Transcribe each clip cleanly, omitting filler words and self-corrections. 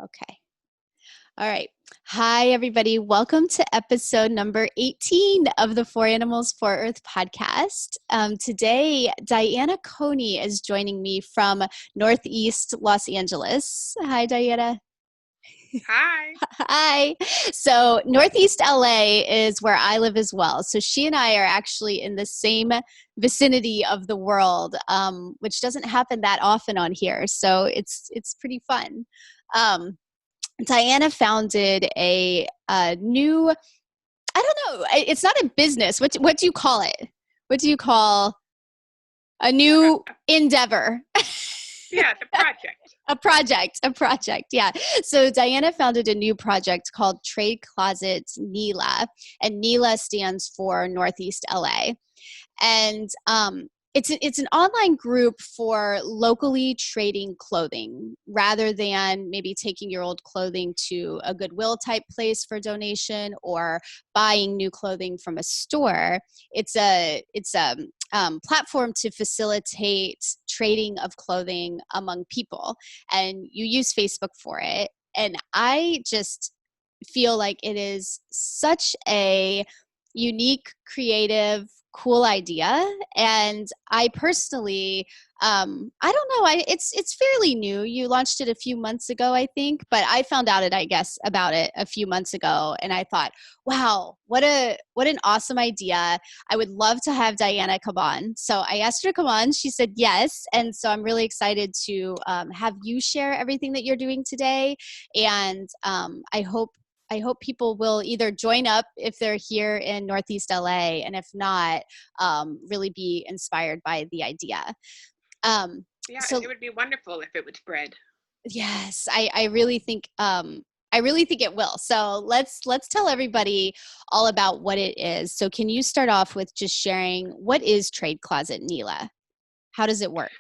Okay. All right. Hi, everybody. Welcome to episode number 18 of the For Animals for Earth podcast. Today, Diana Kohne is joining me from Northeast Los Angeles. Hi, Diana. Hi. Hi. So, Northeast LA is where I live as well. So, she and I are actually in the same vicinity of the world, which doesn't happen that often on here. So, it's pretty fun. Diana founded a new, I don't know, it's not a business. What do you call it? What do you call a new endeavor? Yeah, the project. A project. Yeah. So Diana founded a new project called Trade Closet NELA, and NELA stands for Northeast LA. And it's an online group for locally trading clothing rather than maybe taking your old clothing to a Goodwill type place for donation or buying new clothing from a store. It's a platform to facilitate trading of clothing among people, and you use Facebook for it. And I just feel like it is such a unique, creative, cool idea. And I personally, I don't know, it's fairly new. You launched it a few months ago, I think, but I found out about it a few months ago, and I thought, wow, what an awesome idea. I would love to have Diana come on. So I asked her to come on. She said yes, and so I'm really excited to have you share everything that you're doing today. And I hope people will either join up if they're here in Northeast LA, and if not, really be inspired by the idea. Yeah, So it would be wonderful if it would spread. yes, I really think it will. So let's tell everybody all about what it is. So can you start off with just sharing what is Trade Closet NELA? How does it work?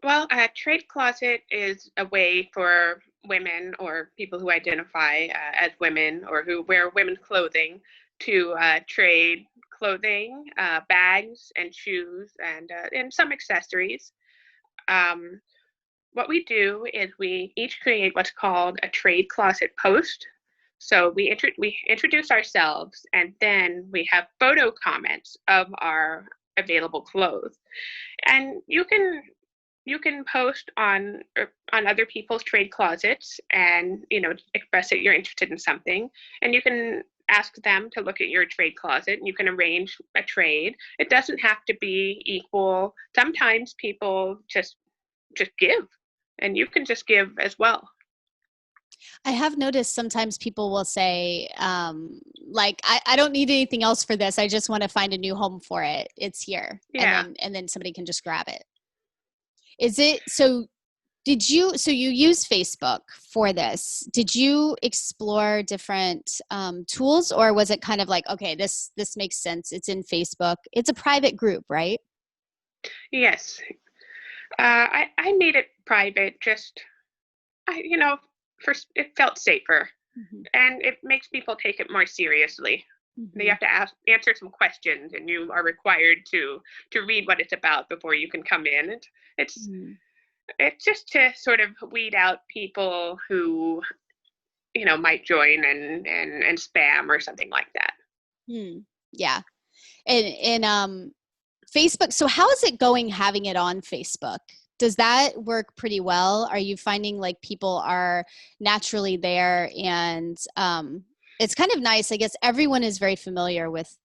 Well, a trade closet is a way for women or people who identify as women or who wear women's clothing to trade clothing, bags, and shoes, and some accessories. Um, what we do is we each create what's called a trade closet post. So we introduce ourselves, and then we have photo comments of our available clothes. And you can post on other people's trade closets, and express that you're interested in something, and you can ask them to look at your trade closet, and you can arrange a trade. It doesn't have to be equal. Sometimes people just give, and you can just give as well. I have noticed sometimes people will say, like, I don't need anything else for this. I just want to find a new home for it. It's here. Yeah. And then somebody can just grab it. Is it so? So you use Facebook for this? Did you explore different tools, or was it kind of like, okay, this makes sense? It's in Facebook. It's a private group, right? Yes. I made it private. Just I you know first it felt safer, Mm-hmm. and it makes people take it more seriously. They Mm-hmm. have to answer some questions, and you are required to read what it's about before you can come in. It's Mm-hmm. it's just to sort of weed out people who might join and spam or something like that. Hmm. Yeah. And Facebook. So how is it going having it on Facebook? Does that work pretty well? Are you finding like people are naturally there, and it's kind of nice. I guess everyone is very familiar with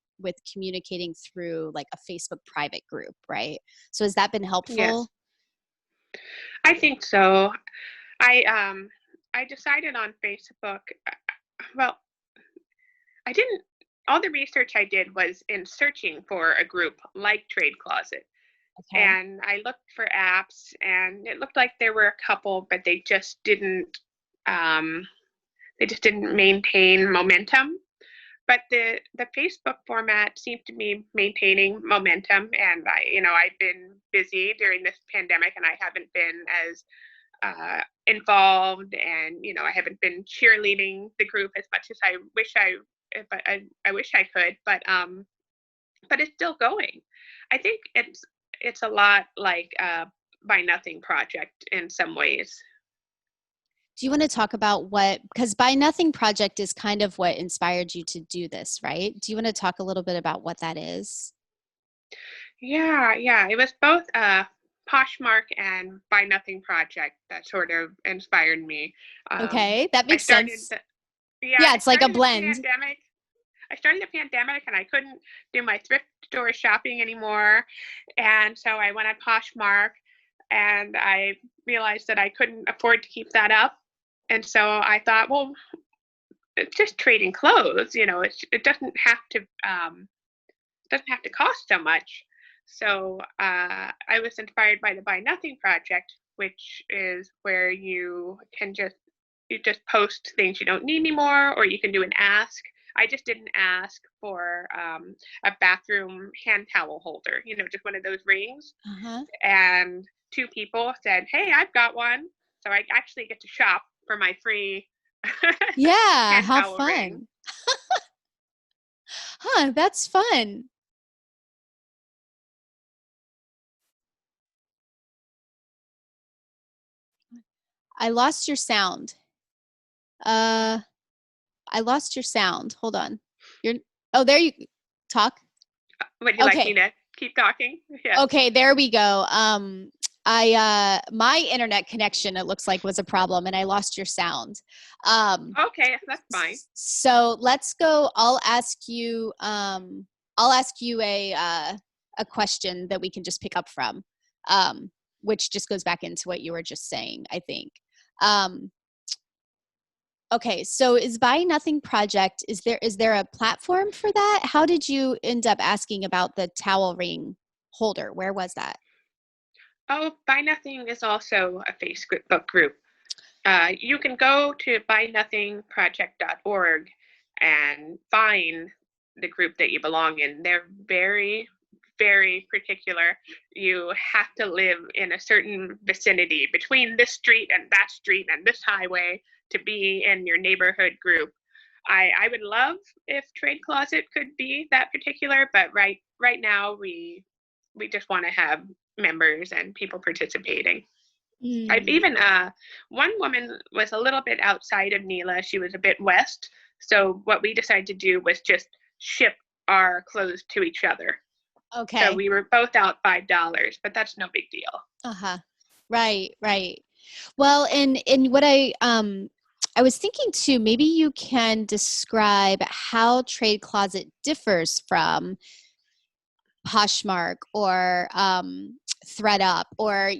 communicating through like a Facebook private group, right? So has that been Yes, helpful? I think so. I decided on Facebook. Well, I didn't. All the research I did was in searching for a group like Trade Closet, Okay. and I looked for apps, and it looked like there were a couple, but Um, they just didn't maintain momentum. But the Facebook format seemed to be maintaining momentum, and I've been busy during this pandemic, and I haven't been as involved, and I haven't been cheerleading the group as much as I wish I wish I could, but it's still going. I think it's a lot like by nothing project in some ways. Do you want to talk about because Buy Nothing Project is kind of what inspired you to do this, right? Do you want to talk a little bit about what that is? Yeah. It was both Poshmark and Buy Nothing Project that sort of inspired me. Okay, that I makes started sense. the yeah, Yeah, I it's like a started the blend. pandemic. I started the pandemic and I couldn't do my thrift store shopping anymore. And so I went on Poshmark and I realized that I couldn't afford to keep that up. And so I thought, well, it's just trading clothes, it doesn't have to cost so much. So I was inspired by the Buy Nothing Project, which is where you just post things you don't need anymore, or you can do an ask. I just did an ask for a bathroom hand towel holder, just one of those rings. Uh-huh. And two people said, "Hey, I've got one." So I actually get to shop for my free Yeah, hand how towel ring. fun. Huh, that's fun. I lost your sound. Uh, I lost your sound. Hold on. You're Oh, there you talk. Would you like me Okay. to keep talking? Yes. Okay, there we go. My internet connection, it looks like, was a problem and I lost your sound. Okay, that's fine. So let's go. I'll ask you a question that we can just pick up from, which just goes back into what you were just saying, I think. Um, okay, so is Buy Nothing Project, is there a platform for that? How did you end up asking about the towel ring holder? Where was that? Oh, Buy Nothing is also a Facebook group. You can go to buynothingproject.org and find the group that you belong in. They're very, very particular. You have to live in a certain vicinity between this street and this highway to be in your neighborhood group. I would love if Trade Closet could be that particular, but right now we just want to have members and people participating. I've Mm. even one woman was a little bit outside of Nila. She was a bit west. So what we decided to do was just ship our clothes to each other. So Okay. we were both out $5, but that's no big deal. Uh-huh. Right, right. Well, and what I was thinking too, maybe you can describe how Trade Closet differs from Poshmark or ThreadUp, or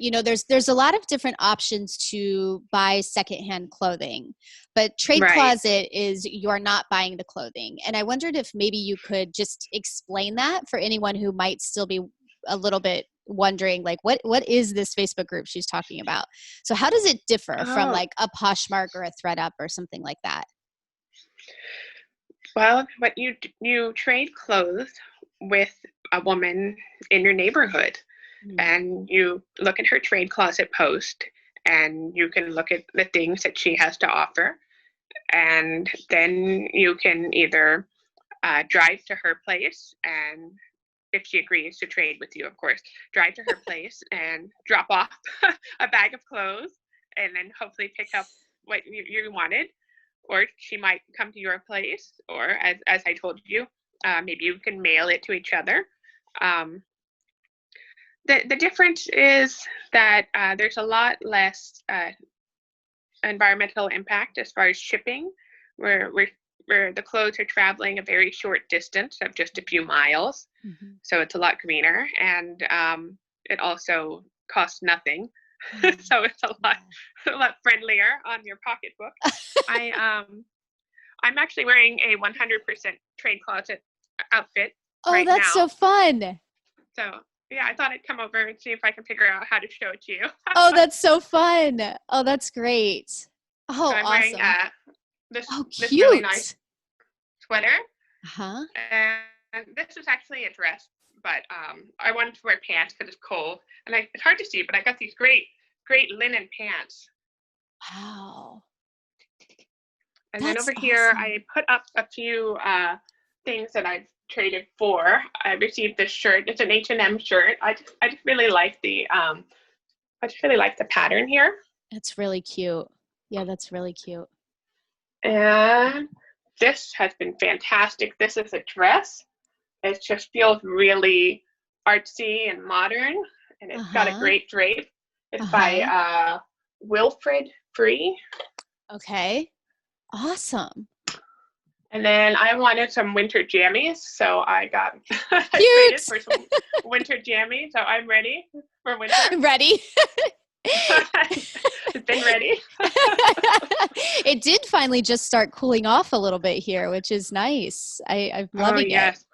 there's a lot of different options to buy secondhand clothing, but Trade Right. Closet is you're not buying the clothing, and I wondered if maybe you could just explain that for anyone who might still be a little bit wondering, like, what is this Facebook group she's talking about? So how does it differ from Oh, like a Poshmark or a ThreadUp or something like that? well, but you trade clothes with a woman in your neighborhood, Mm. and you look at her Trade Closet post, and you can look at the things that she has to offer, and then you can either drive to her place, and if she agrees to trade with you, of course, drive to her place and drop off a bag of clothes, and then hopefully pick up what you wanted. Or she might come to your place, or as I told you, maybe you can mail it to each other. Um, the difference is that there's a lot less environmental impact as far as shipping, where the clothes are traveling a very short distance of just a few miles, Mhm. so it's a lot greener, and it also costs nothing, Mm. so it's a lot Yeah. a lot friendlier on your pocketbook. I I'm actually wearing a 100% Trade Closet outfit Oh, right that's so now, fun. so yeah, I thought I'd come over and see if I can figure out how to show it to you. Oh, that's so fun. Oh, that's great. So Oh, I'm wearing awesome. this Oh, this really nice cute. sweater, Huh? and this is actually a dress, but I wanted to wear pants because it's cold, and it's hard to see, but I got these great linen pants. Wow. And then That's over here, I awesome. put up a few things that I've traded for. I received this shirt. It's an H&M shirt. I just really like the pattern here. That's really cute. Yeah, that's really cute. And this has been fantastic. This is a dress. It just feels really artsy and modern, and it's got a Uh-huh. great drape. It's by Uh-huh. Wilfred Free. Okay. Awesome. And then I wanted some winter jammies, so I got I traded Cute. for some winter jammies. So I'm ready for winter. Ready. I've been ready. It did finally just start cooling off a little bit here, which is nice. I'm Oh loving it. yes,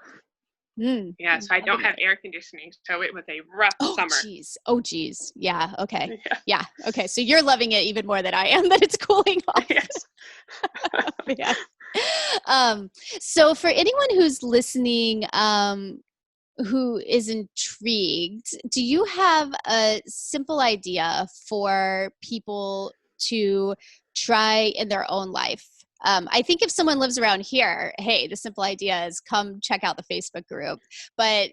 I'm yes. I don't loving have it. air conditioning, so it was a rough Oh, summer. geez. Oh, geez. Yeah. Okay. Yeah. Yeah. Okay. So you're loving it even more than I am that it's cooling off. Yes. Yes. Um, so for anyone who's listening, who is intrigued, do you have a simple idea for people to try in their own life? I think if someone lives around here, hey, the simple idea is come check out the Facebook group. But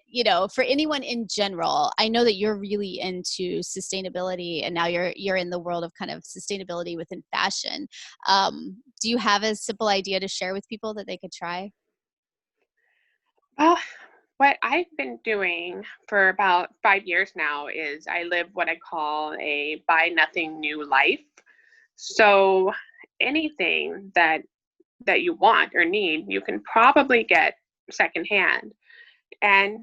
for anyone in general, I know that you're really into sustainability, and now you're in the world of kind of sustainability within fashion. Do you have a simple idea to share with people that they could try? Well, what I've been doing for about 5 years now is I live what I call a buy nothing new life. So anything that you want or need, you can probably get secondhand. And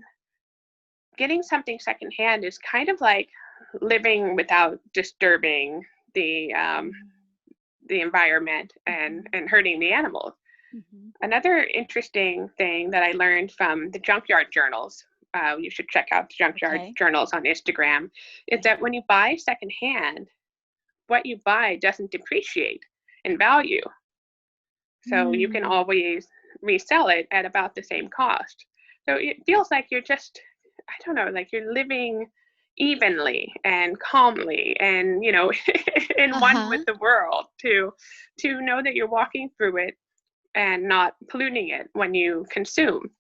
getting something secondhand is kind of like living without disturbing the um, the environment and hurting the animals. Mm-hmm. Another interesting thing that I learned from the junkyard journals, you should check out the junkyard Okay. journals on Instagram, is Okay. that when you buy secondhand, what you buy doesn't depreciate in value. So you can Mm. always resell it at about the same cost. So it feels like you're just, I don't know, like you're living evenly and calmly and in one with Uh-huh. the world to know that you're walking through it and not polluting it when you consume.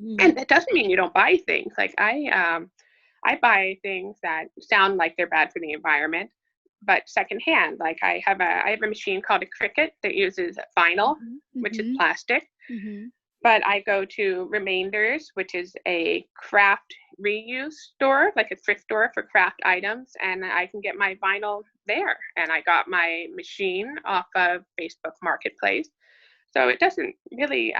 Mm. And that doesn't mean you don't buy things. Like I buy things that sound like they're bad for the environment, but secondhand. Like I have a machine called a Cricut that uses vinyl, Mhm, which is mhm, plastic. mhm. But I go to Remainders, which is a craft reuse store, like a thrift store for craft items, and I can get my vinyl there. And I got my machine off of Facebook Marketplace, so it doesn't really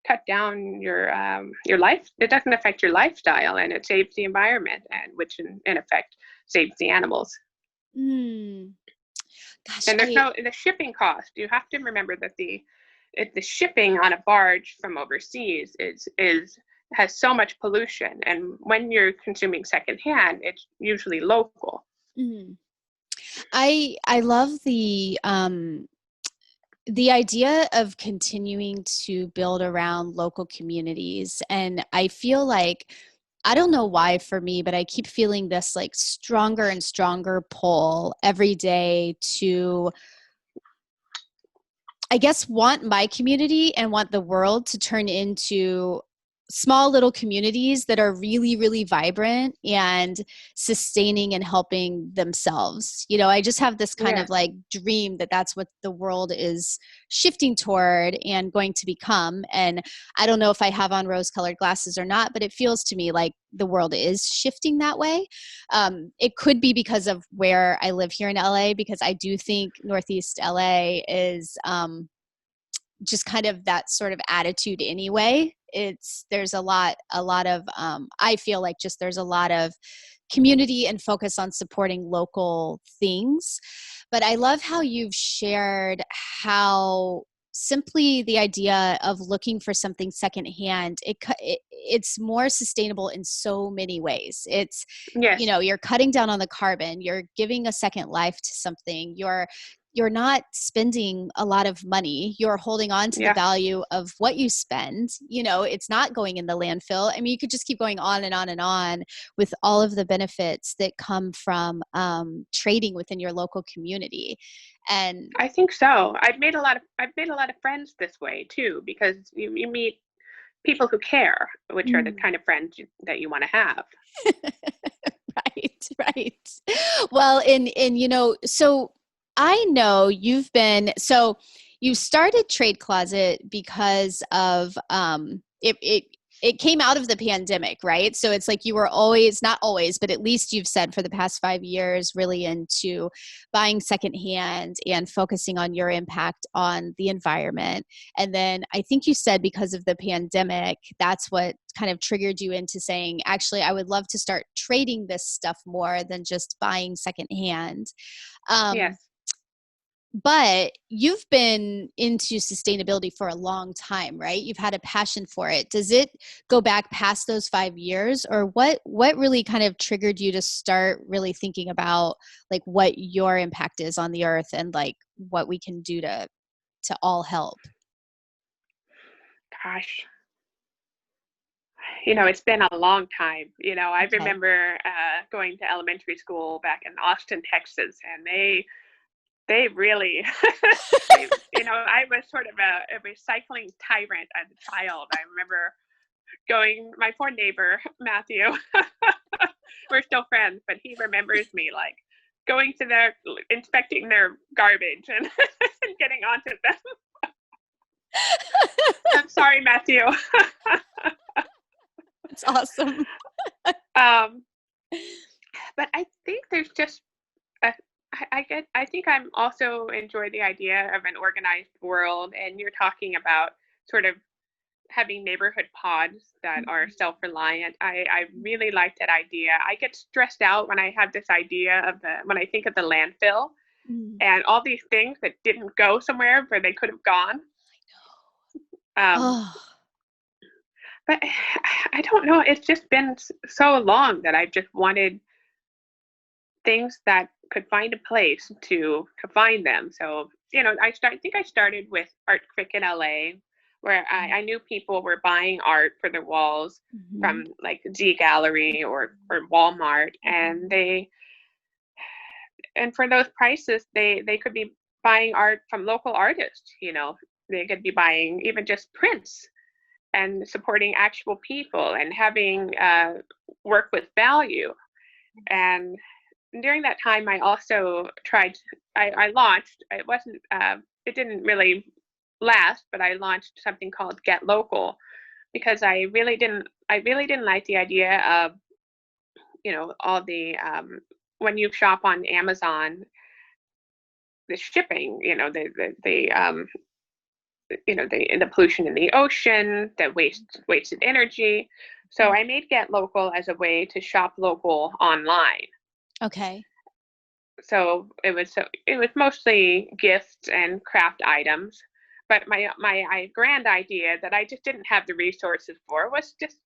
cut down your life. It doesn't affect your lifestyle, and it saves the environment, and which in effect saves the animals. Mm. Gosh, And there's no the shipping cost. You have to remember that the shipping on a barge from overseas is has so much pollution, and when you're consuming secondhand, it's usually local. mm. I love the idea of continuing to build around local communities. And I feel like, I don't know why for me, but I keep feeling this like stronger and stronger pull every day to, I guess, want my community and want the world to turn into small little communities that are really, really vibrant and sustaining and helping themselves. I just have this kind of Yes. like dream that that's what the world is shifting toward and going to become. And I don't know if I have on rose colored glasses or not, but it feels to me like the world is shifting that way. It could be because of where I live here in LA, because I do think Northeast LA is just kind of that sort of attitude anyway. There's a lot of I feel like just there's a lot of community and focus on supporting local things. But I love how you've shared how simply the idea of looking for something secondhand, it's more sustainable in so many ways. Yes. You're cutting down on the carbon, you're giving a second life to something, you're not spending a lot of money. You're holding on to the Yeah. value of what you spend. It's not going in the landfill. I mean, you could just keep going on and on and on with all of the benefits that come from trading within your local community. And I think so. I've made a lot of friends this way too, because you meet people who care, which are the mm, kind of friends that you want to have. right, right. Well, and so I know you started Trade Closet because of it came out of the pandemic, right? So it's like you were always, not always, but at least you've said for the past 5 years, really into buying secondhand and focusing on your impact on the environment. And then I think you said because of the pandemic, that's what kind of triggered you into saying, actually, I would love to start trading this stuff more than just buying secondhand. Um, Yes. but you've been into sustainability for a long time, right? You've had a passion for it. Does it go back past those 5 years, or what really kind of triggered you to start really thinking about like what your impact is on the earth and like what we can do to all help? Gosh, it's been a long time. I Okay. remember going to elementary school back in Austin, Texas, and they really, I was sort of a recycling tyrant as a child. I remember my poor neighbor, Matthew, we're still friends, but he remembers me like going to inspecting their garbage and, and getting onto them. I'm sorry, Matthew. That's awesome. um, but I think there's just a, I think I'm also enjoy the idea of an organized world, and you're talking about sort of having neighborhood pods that are Mhm. self-reliant. I really like that idea. I get stressed out when I have this idea when I think of the landfill Mm. and all these things that didn't go somewhere where they could have gone. Um, Oh, but I don't know. It's just been so long that I've just wanted things that could find a place to find them. So, I think I started with Art Crick in LA, where I knew people were buying art for their walls mhm. from like Z Gallery or Walmart, and Mhm. for those prices they could be buying art from local artists. They could be buying even just prints and supporting actual people and having work with value. And during that time, I also tried. I launched. It didn't really last, but I launched something called Get Local because I really didn't like the idea of all the when you shop on Amazon, the shipping, the pollution in the ocean, the wasted energy. So I made Get Local as a way to shop local online. Okay. So it was mostly gifts and craft items, but my grand idea that I just didn't have the resources for was just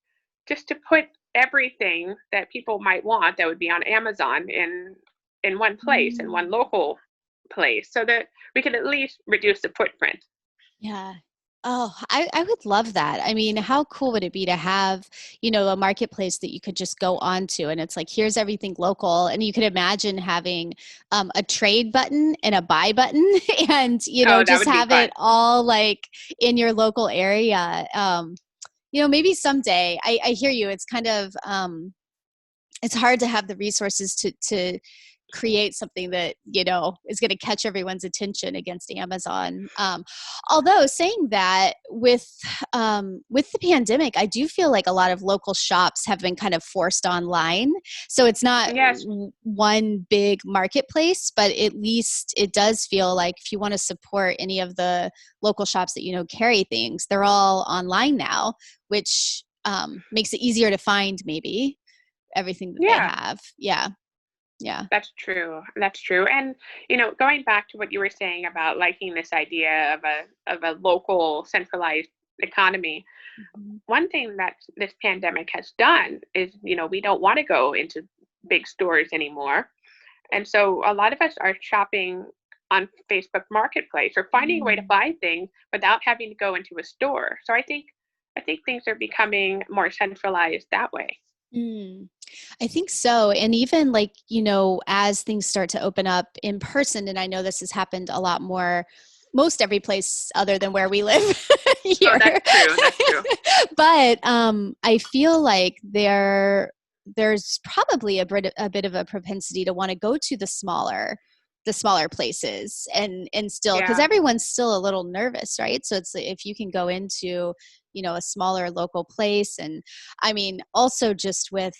to put everything that people might want that would be on Amazon in one place, in one Mm. local place, so that we could at least reduce the footprint. Yeah. Oh, I would love that. I mean, how cool would it be to have, a marketplace that you could just go onto and it's like, here's everything local. And you could imagine having a trade button and a buy button and, Oh, that just would be have it fun. all like in your local area. Maybe someday I hear you. It's kind of, it's hard to have the resources to create something that is going to catch everyone's attention against Amazon. Although saying that, with the pandemic, I do feel like a lot of local shops have been kind of forced online. So it's not Yes. one big marketplace, but at least it does feel like if you want to support any of the local shops that carry things, they're all online now, which makes it easier to find maybe everything that they Yeah. have. Yeah. Yeah. That's true. That's true. And going back to what you were saying about liking this idea of a local centralized economy, Mhm. one thing that this pandemic has done is, we don't want to go into big stores anymore. And so a lot of us are shopping on Facebook Marketplace or finding a way to Mm. buy things without having to go into a store. So I think things are becoming more centralized that way. Mm. I think so. And even like, as things start to open up in person, and I know this has happened a lot more, most every place other than where we live Oh, here. that's true. That's true. But I feel like there's probably a bit of a propensity to want to go to the smaller the smaller places and still, because Yeah. everyone's still a little nervous, right? So it's if you can go into, a smaller local place. And I mean, also just with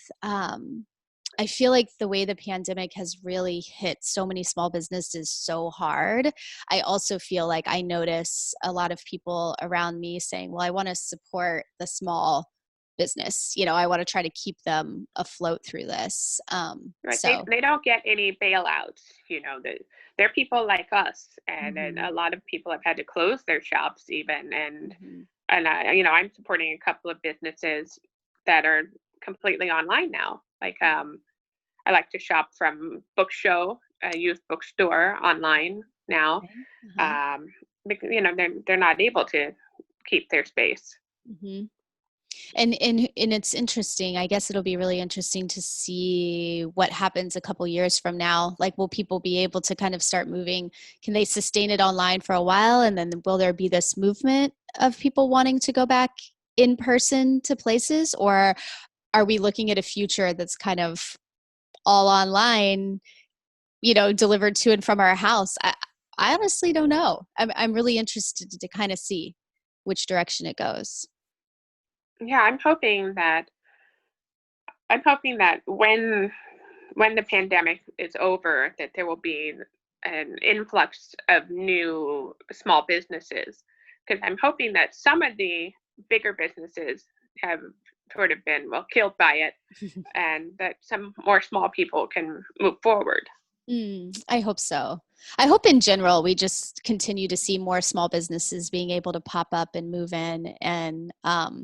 I feel like the way the pandemic has really hit so many small businesses so hard, I also feel like I notice a lot of people around me saying, well, I want to support the small business. I want to try to keep them afloat through this. Right. They So, they don't get any bailouts, they're people like us, and then mhm, a lot of people have had to close their shops even, and mhm, I'm supporting a couple of businesses that are completely online now. Like I like to shop from Book Show, a used bookstore online now. okay, uh-huh. Um, they're not able to keep their space. Mhm. And it's interesting. I guess it'll be really interesting to see what happens a couple years from now. Like, will people be able to kind of start moving? Can they sustain it online for a while, and then will there be this movement of people wanting to go back in person to places, or are we looking at a future that's kind of all online, delivered to and from our house? I honestly don't know. I'm really interested to kind of see which direction it goes. Yeah, I'm hoping that when the pandemic is over, that there will be an influx of new small businesses, because I'm hoping that some of the bigger businesses have sort of been, well, killed by it, and that some more small people can move forward. I hope so. I hope in general we just continue to see more small businesses being able to pop up and move in. And I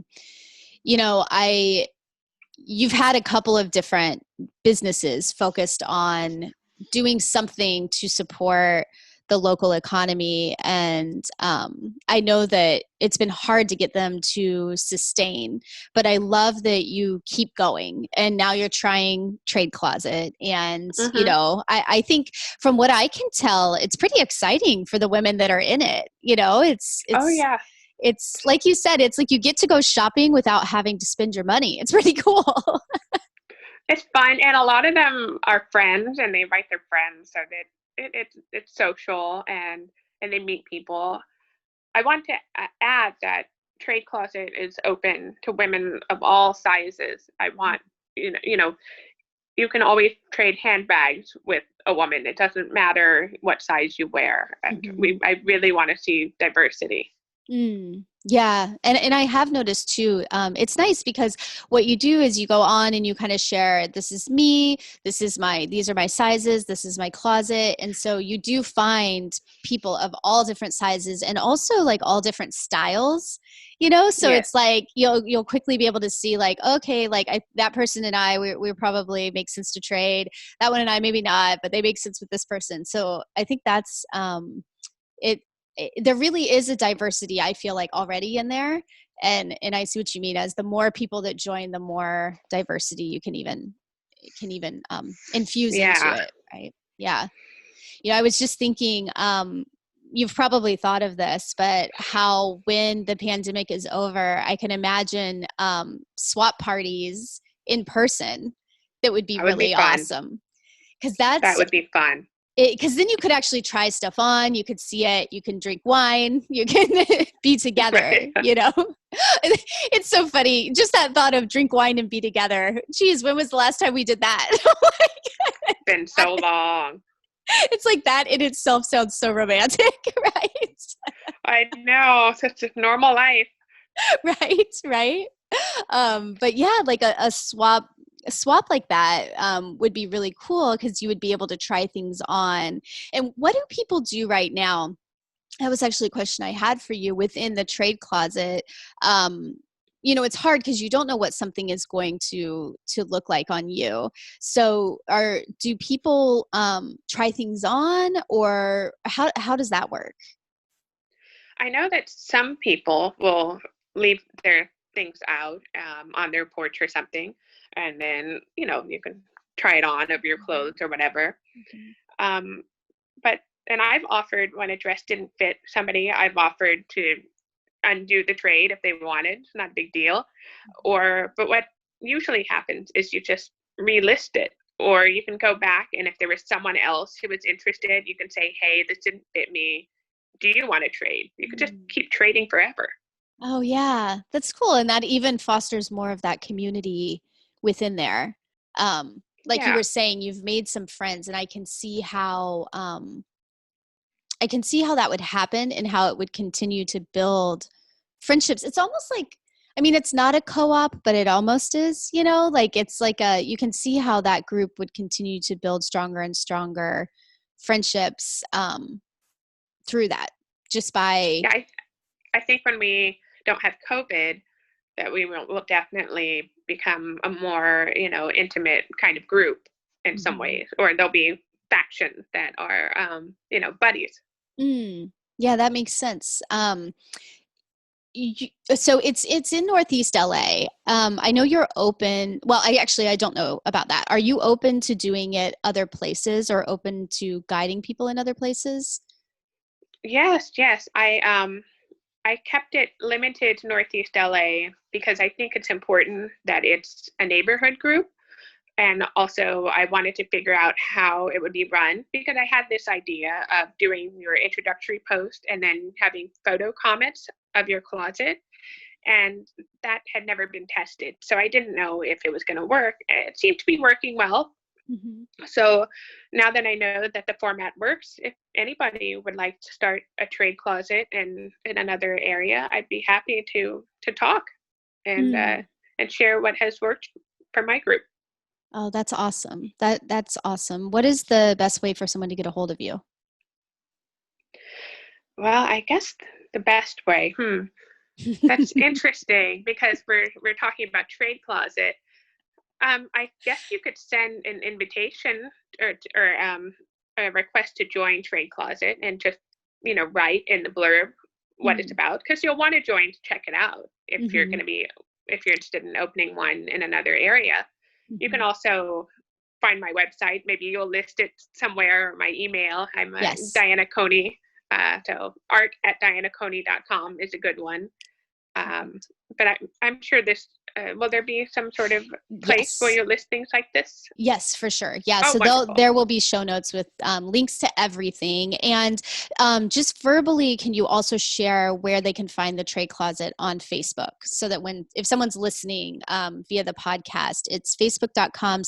you've had a couple of different businesses focused on doing something to support the local economy. And I know that it's been hard to get them to sustain, but I love that you keep going. And now you're trying Trade Closet. And, Hmm. I think from what I can tell, it's pretty exciting for the women that are in it. Oh yeah, It's like you said, it's like you get to go shopping without having to spend your money. It's pretty cool. it's fun, and a lot of them are friends, and they invite their friends, so that it's social, and they meet people. I want to add that Trade Closet is open to women of all sizes. I want, you can always trade handbags with a woman. It doesn't matter what size you wear. And Mhm. I really want to see diversity. Yeah, and I have noticed too. It's nice because what you do is you go on and you kind of share. This is me. These are my sizes. This is my closet, and so you do find people of all different sizes and also like all different styles. So Yes. it's like you'll quickly be able to see like, okay, like that person and I we probably make sense to trade. That one and I maybe not, but they make sense with this person. So I think that's it, there really is a diversity, I feel like, already in there. And I see what you mean, as the more people that join, the more diversity you can even infuse into Yeah. it, right? Yeah. I was just thinking, you've probably thought of this, but how when the pandemic is over, I can imagine swap parties in person that would be That would be really fun. awesome, because That that's would be fun. because then you could actually try stuff on, you could see it, you can drink wine, you can be together, Right. it's so funny, just that thought of drink wine and be together. Geez, when was the last time we did that? Been so long. It's like that in itself sounds so romantic. Right? I know. Such a normal life. Right. But yeah, like a swap like that would be really cool, because you would be able to try things on. And what do people do right now? That was actually a question I had for you within the Trade Closet. Um, it's hard because you don't know what something is going to look like on you. So, do people try things on, or how does that work? I know that some people will leave their things out on their porch or something, and then you can try it on over your Mhm, clothes or whatever. mhm, Um, but and I've offered, when a dress didn't fit somebody, I've offered to undo the trade if they wanted. It's not a big deal. But what usually happens is you just relist it. or you can go back, and if there was someone else who was interested, you can say, hey, this didn't fit me, do you want to trade? You could just Mm. keep trading forever. Oh yeah, that's cool. And that even fosters more of that community within there. Like you Yeah. were saying, you've made some friends, and I can see how that would happen and how it would continue to build friendships. It's almost like, I mean, it's not a co-op, but it almost is, like it's like you can see how that group would continue to build stronger and stronger friendships through that just by, Yeah, I think when we don't have COVID, that we will definitely become a more, intimate kind of group in some Mhm. ways, or there'll be factions that are, buddies. Yeah, that makes sense. So it's in Northeast LA. I know you're open. Well, I don't know about that. Are you open to doing it other places or open to guiding people in other places? Yes, yes. I kept it limited to Northeast LA because I think it's important that it's a neighborhood group. And also, I wanted to figure out how it would be run because I had this idea of doing your introductory post and then having photo comments of your closet. And that had never been tested. So I didn't know if it was going to work. It seemed to be working well. Hmm. So now that I know that the format works, if anybody would like to start a trade closet in another area, I'd be happy to talk and uh, Mm. and share what has worked for my group. Oh, that's awesome. That's awesome. What is the best way for someone to get a hold of you? Well, I guess the best way. That's interesting because we're talking about trade closet. I guess you could send an invitation or a request to join Trade Closet and just write in the blurb what it's Mm. about because you'll want to join to check it out Hmm. if you're interested in opening one in another area. You can Hmm. also find my website. Maybe you'll list it somewhere. Or my email. I'm Yes. Diana Coney. So art@dianaconey.com is a good one. Um, Perfect. but I'm sure will there be some sort of place where Yes. you list things like this? Yes, for sure. Yeah. Oh, So wonderful. there will be show notes with links to everything. And just verbally, can you also share where they can find the Trade Closet on Facebook so that if someone's listening via the podcast, it's facebook.com/.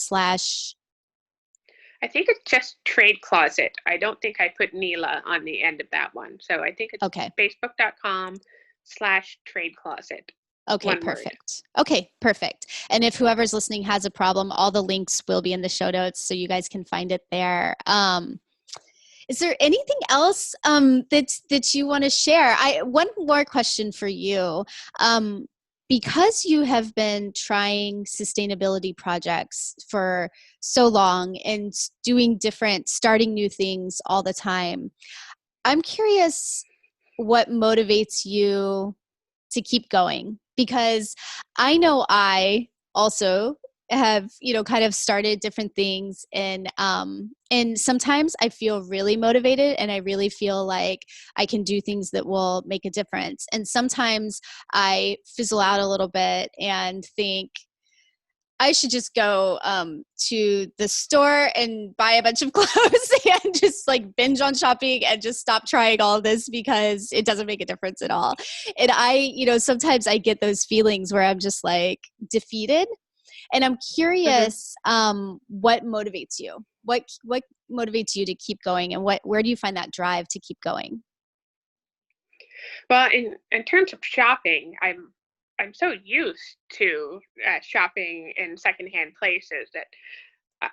I think it's just Trade Closet. I don't think I put Neela on the end of that one. So I think it's Okay. facebook.com/Trade Closet. Okay, One word. perfect. Okay, perfect. And if whoever's listening has a problem, all the links will be in the show notes so you guys can find it there. Is there anything else that you want to share? One more question for you. Um, because you have been trying sustainability projects for so long and starting new things all the time, I'm curious what motivates you to keep going, because I know I also have, kind of started different things, and sometimes I feel really motivated and I really feel like I can do things that will make a difference. And sometimes I fizzle out a little bit and think I should just go to the store and buy a bunch of clothes and just like binge on shopping and just stop trying all this because it doesn't make a difference at all. And sometimes I get those feelings where I'm just like defeated. And I'm Hmm. curious, what motivates you? What motivates you to keep going, and where do you find that drive to keep going? Well, in terms of shopping, I'm so used to shopping in secondhand places that uh,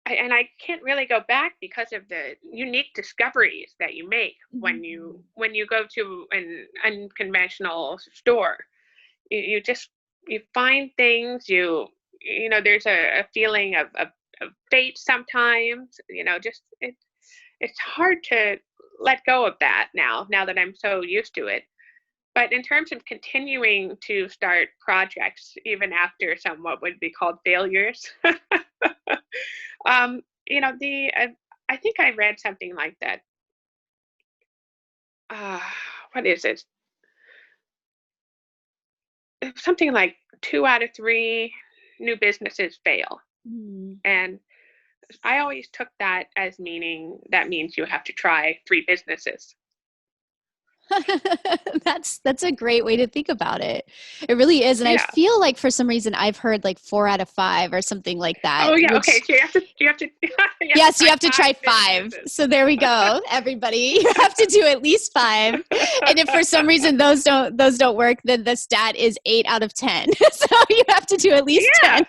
I can't really go back because of the unique discoveries that you make Mhm. when you go to an unconventional store. You just you find things there's a feeling of fate sometimes. Just it's hard to let go of that now that I'm so used to it. But in terms of continuing to start projects, even after some what would be called failures, the I think I read something like that. Uh, what is it? Something like 2 out of 3 new businesses fail, Mm. and I always took that as meaning that means you have to try 3 businesses. That's a great way to think about it. It really is. And I Yeah. feel like for some reason I've heard like 4 out of 5 or something like that, Oh yeah. Okay. which So you have to you have to yes, you try have to five try 5. businesses. So there we go. Everybody, you have to do at least 5. And if for some reason those don't work, then the stat is 8 out of 10. So you have to do at least 10.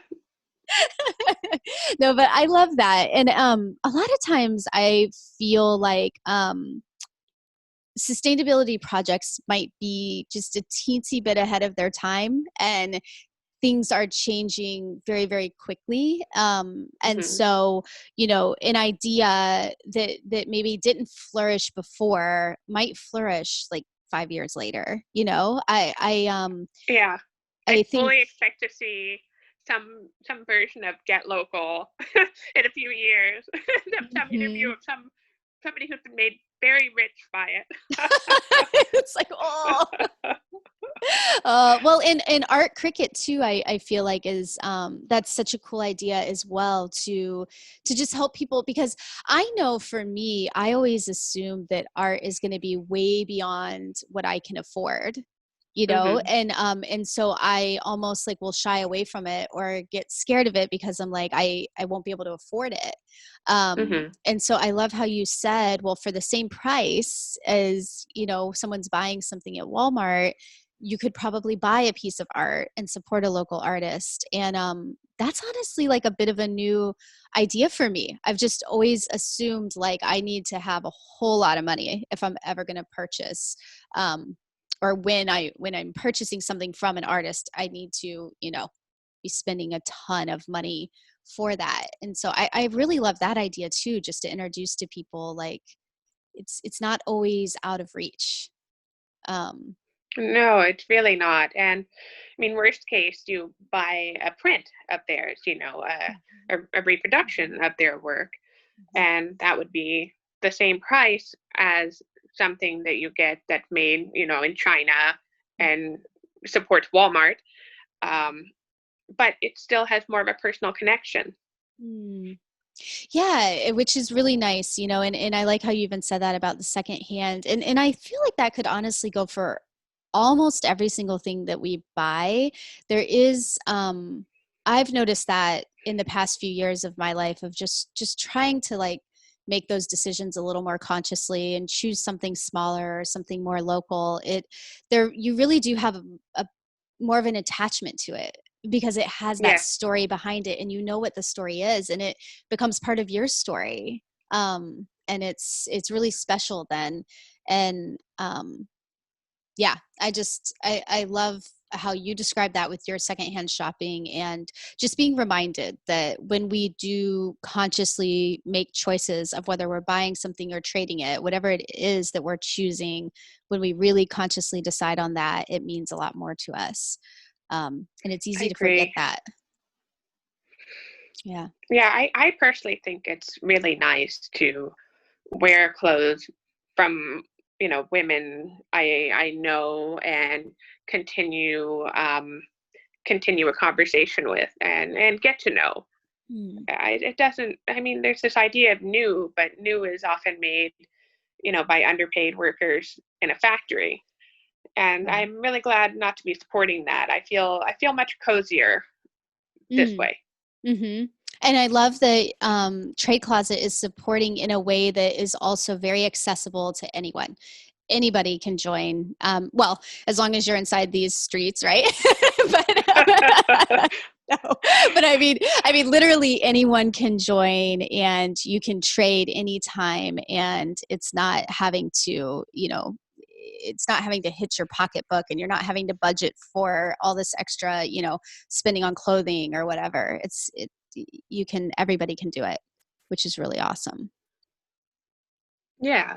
Yeah. No, but I love that. And a lot of times I feel like sustainability projects might be just a teensy bit ahead of their time, and things are changing very, very quickly. And Hmm. so, an idea that maybe didn't flourish before might flourish like 5 years later. Yeah. I I think fully expect to see some version of Get Local in a few years. Some interview mhm. of somebody who's been made very rich by it. It's like, oh. Well, in art cricket too, I feel like is that's such a cool idea as well to just help people, because I know for me, I always assume that art is going to be way beyond what I can afford, Hmm. and so I almost like will shy away from it or get scared of it because I'm like I won't be able to afford it. Hmm. And so I love how you said, well, for the same price as someone's buying something at Walmart, you could probably buy a piece of art and support a local artist. And that's honestly like a bit of a new idea for me. I've just always assumed like I need to have a whole lot of money if I'm ever going to purchase, or when I'm purchasing something from an artist, I need to be spending a ton of money for that. And so I really love that idea too, just to introduce to people like it's not always out of reach. um No, it's really not. And I mean, worst case, you buy a print of theirs, a reproduction of their work, and that would be the same price as something that you get that's made, in China and supports Walmart. Um, but it still has more of a personal connection. Mhm. Yeah, which is really nice, and I like how you even said that about the second hand. And I feel like that could honestly go for almost every single thing that we buy. There is I've noticed that in the past few years of my life of just trying to like make those decisions a little more consciously and choose something smaller or something more local. You really do have a more of an attachment to it because it has that Yes, story behind it, and you know what the story is, and it becomes part of your story. And it's really special then. And yeah, I love how you describe that with your secondhand shopping, and just being reminded that when we do consciously make choices of whether we're buying something or trading it, whatever it is that we're choosing, when we really consciously decide on that, it means a lot more to us. And it's I easy to forget agree. that. Yeah. Yeah, I personally think it's really nice to wear clothes from women I know and continue continue a conversation with and get to know. Hmm. It doesn't. I mean, there's this idea of new, but new is often made by underpaid workers in a factory, and Yeah. I'm really glad not to be supporting that. I feel much cozier this Mm. way. Hmm. And I love that Trade Closet is supporting in a way that is also very accessible to anyone. Anybody can join. Well, as long as you're inside these streets, right? but, no. But I mean, literally anyone can join, and you can trade anytime, and it's not having to hit your pocketbook, and you're not having to budget for all this extra, spending on clothing or whatever. Everybody can do it, which is really awesome. Yeah,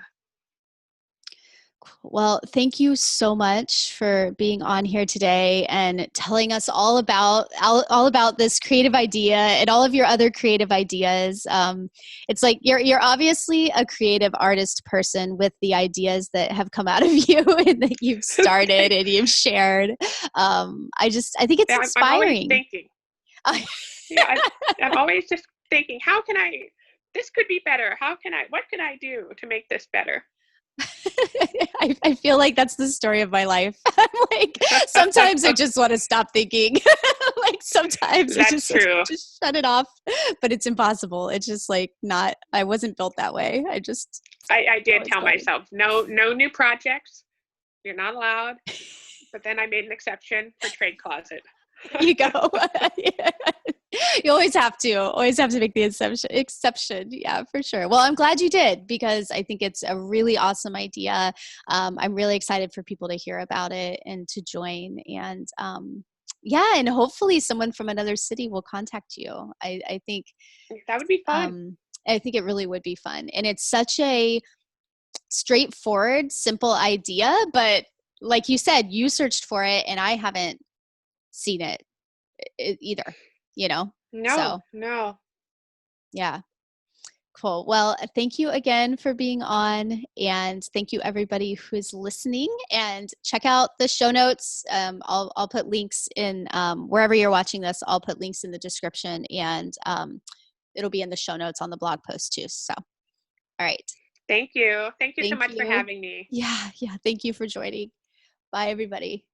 Well, thank you so much for being on here today and telling us all about this creative idea and all of your other creative ideas. It's like you're obviously a creative artist person with the ideas that have come out of you and that you've started and you've shared. I think it's I'm always inspiring. thinking. Yeah, I'm always just thinking, how can I this could be better. What can I do to make this better? I feel like that's the story of my life. I'm like, sometimes I just want to stop thinking. Like sometimes I That's true. just shut it off, but it's impossible. It's just like not, I wasn't built that way. I just I did always tell going. myself, no new projects. You're not allowed. But then I made an exception for Trade Closet. There you go. Yeah. You always have to make the exception. Yeah, for sure. Well, I'm glad you did, because I think it's a really awesome idea. I'm really excited for people to hear about it and to join. And yeah, and hopefully someone from another city will contact you. That would be fun. I think it really would be fun. And it's such a straightforward, simple idea, but like you said, you searched for it and I haven't seen it either, you know? No, So no. yeah, cool. Well, thank you again for being on, and thank you everybody who's listening, and check out the show notes. I'll put links in, wherever you're watching this, I'll put links in the description, and it'll be in the show notes on the blog post too. So, all right. Thank you. Thank you so Thank much for you. having me. Yeah. Thank you for joining. Bye everybody.